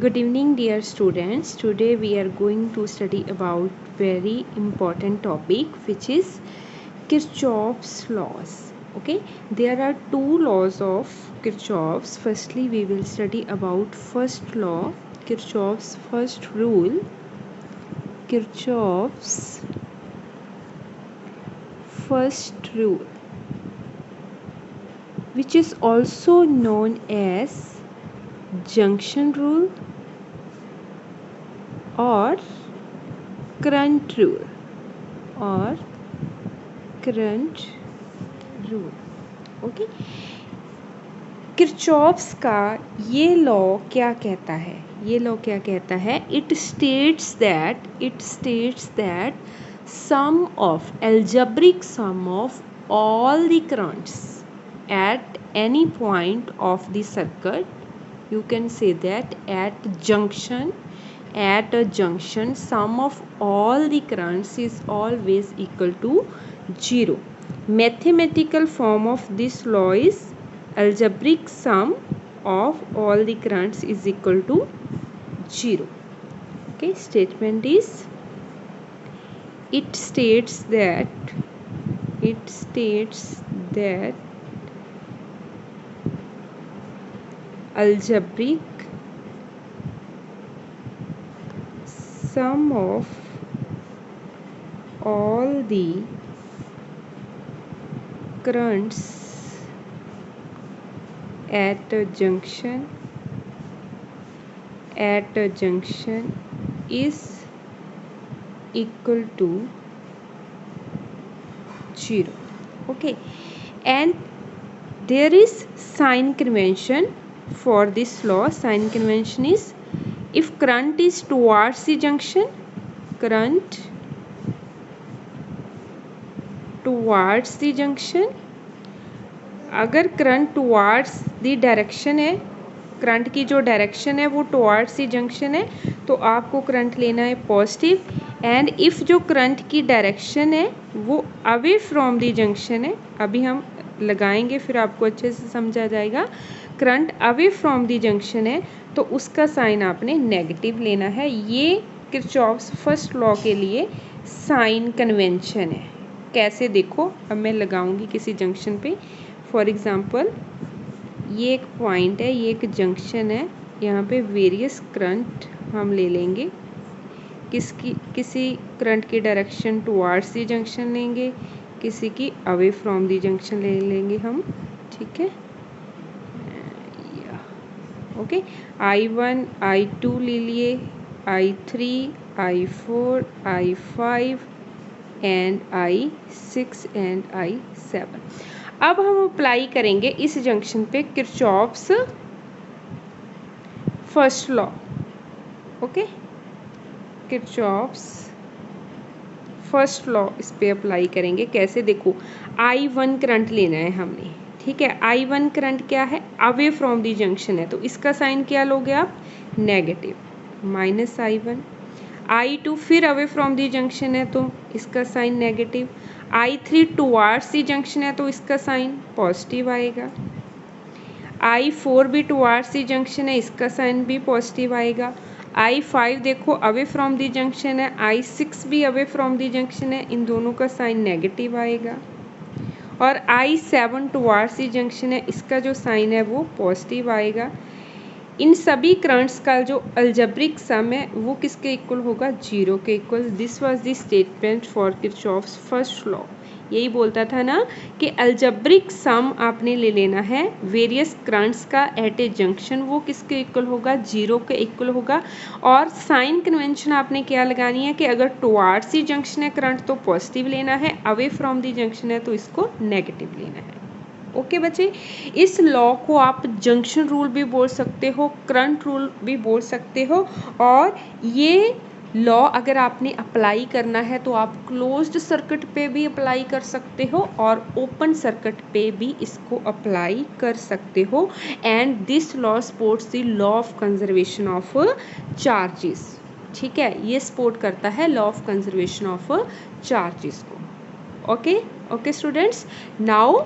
Good evening, dear students. Today we are going to study about very important topic, which is Kirchhoff's laws. Okay, there are two laws of Kirchhoff's. Firstly, we will study about first law, Kirchhoff's first rule. Kirchhoff's first rule, which is also known as junction rule or current rule or current rule. Okay, Kirchhoff's का ये law क्या कहता है? ये law क्या कहता है? It states that sum of algebraic sum of all the currents at any point of the circuit, you can say that at a junction sum of all the currents is always equal to 0. Mathematical form of this law is algebraic sum of all the currents is equal to 0. Okay, statement is it states that algebraic sum of all the currents at a junction is equal to 0. Okay, and there is sign convention for this law. Sign convention is if current is towards the junction, अगर current towards the direction है, current की जो direction है वो towards the junction है, तो आपको current लेना है पॉजिटिव. एंड इफ़ जो करंट की डायरेक्शन है वो अवे फ्रॉम द जंक्शन है, अभी हम लगाएंगे फिर आपको अच्छे से समझ आ जाएगा. Current away from the junction है तो उसका साइन आपने नेगेटिव लेना है. ये किरचॉफ्स फर्स्ट लॉ के लिए साइन कन्वेंशन है. कैसे देखो, अब मैं लगाऊंगी किसी जंक्शन पे. फॉर एग्ज़ाम्पल ये एक पॉइंट है, ये एक जंक्शन है, यहाँ पे वेरियस करंट हम ले लेंगे. किसी करंट की डायरेक्शन टुवार्ड्स द जंक्शन लेंगे, किसी की अवे फ्रॉम द जंक्शन ले लेंगे हम. ठीक है, ओके. I1 I2 ले लिए, I3 I4 I5 and I6 and I7. अब हम अप्लाई करेंगे इस जंक्शन पे Kirchhoff's first law. Okay, Kirchhoff's first law इस पे अप्लाई करेंगे. कैसे देखो, I1 करंट लेना है हमने. ठीक है, I1 करंट क्या है? अवे फ्रॉम दी जंक्शन है, तो इसका साइन क्या लोगे आप? Negative, -I1. I2 फिर अवे फ्रॉम दी जंक्शन है तो इसका sign negative. I3 towards the junction है तो इसका साइन पॉजिटिव आएगा. I4 भी टुवार्ड्स दी जंक्शन है, इसका साइन भी पॉजिटिव आएगा. I5 देखो अवे फ्रॉम दी जंक्शन है, I6 भी अवे फ्रॉम दी जंक्शन है, इन दोनों का साइन नेगेटिव आएगा. और I7 टुवार्ड्स दी जंक्शन है, इसका जो साइन है वो पॉजिटिव आएगा. इन सभी करंट्स का जो अलजेब्रिक सम है वो किसके इक्वल होगा? 0 के equal. This was the statement for Kirchhoff's first law. यही बोलता था ना कि अलजेब्रिक सम आपने ले लेना है वेरियस करंट्स का एट ए जंक्शन, वो किसके इक्वल होगा? 0 के इक्वल होगा. और साइन कन्वेंशन आपने क्या लगानी है कि अगर टुवार्ड्स दी जंक्शन है करंट तो पॉजिटिव लेना है, अवे फ्रॉम दी जंक्शन है तो इसको नेगेटिव लेना है. ओके बच्चे, इस लॉ को आप जंक्शन रूल भी बोल सकते हो, करंट रूल भी बोल सकते हो. और ये लॉ अगर आपने अप्लाई करना है तो आप क्लोज्ड सर्किट पे भी अप्लाई कर सकते हो और ओपन सर्किट पे भी इसको अप्लाई कर सकते हो. And this law supports the law of conservation of charges. ठीक है, ये सपोर्ट करता है law of conservation of charges को. Okay students, now